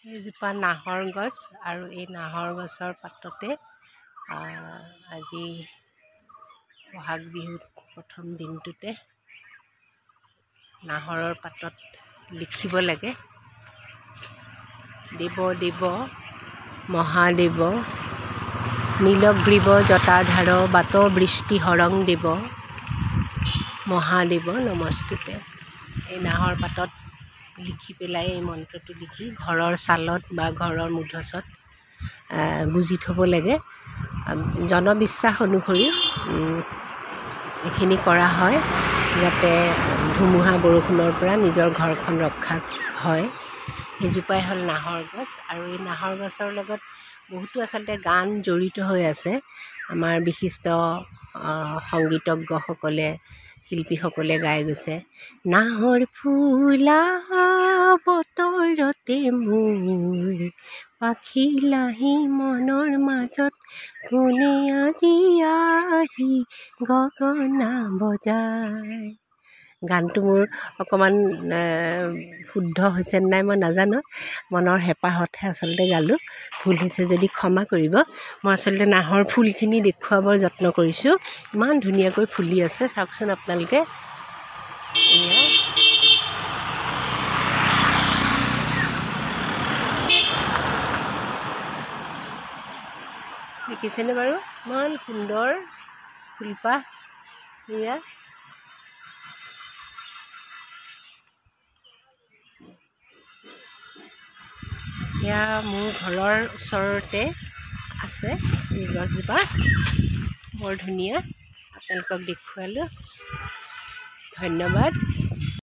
এইজোপা নাহৰ গছ আৰু এই নাহৰ গছৰ পাততে আজি বহাগ বিহুত প্ৰথম দিনটোতে নাহৰৰ পাতত লিখিব লাগে। দেৱ দেৱ মহাদেৱ নীলগ্ৰীৱ জটাধাৰ বাত বৃষ্টি হৰং দেৱ মহাদেৱ নমস্তুতে। এই নাহৰ পাতত লিখি পেলাই এই মন্ত্ৰটো লিখি ঘৰৰ চালত বা ঘৰৰ মুধচত গুজি থ'ব লাগে। জনবিশ্বাস অনুসৰি এইখিনি কৰা হয় যাতে ধুমুহা বৰষুণৰ পৰা নিজৰ ঘৰখন ৰক্ষা হয়। এইজোপাই হ'ল নাহৰ গছ আৰু এই নাহৰ গছৰ লগত বহুতো আচলতে গান জড়িত হৈ আছে। আমাৰ বিশিষ্ট সংগীতজ্ঞসকলে শিল্পীসকলে গাই গৈছে। নাহৰ ফুলা বতৰতে মোৰ পাখিলাহি মনৰ মাজত কোনে আজি আহি গগনা বজায়। গানটো মোৰ অকণমান শুদ্ধ হৈছে নাই মই নাজানো, মনৰ হেঁপাহতহে আচলতে গালোঁ। ভুল হৈছে যদি ক্ষমা কৰিব। মই আচলতে নাহৰ ফুলখিনি দেখুৱাবৰ যত্ন কৰিছোঁ। ইমান ধুনীয়াকৈ ফুলি আছে চাওকচোন আপোনালোকে। দেখিছেনে বাৰু ইমান সুন্দৰ ফুলপাহ। এয়া মোৰ ঘৰৰ ওচৰতে আছে এই গছজোপা, বৰ ধুনীয়া। আপোনালোকক দেখুৱালোঁ, ধন্যবাদ।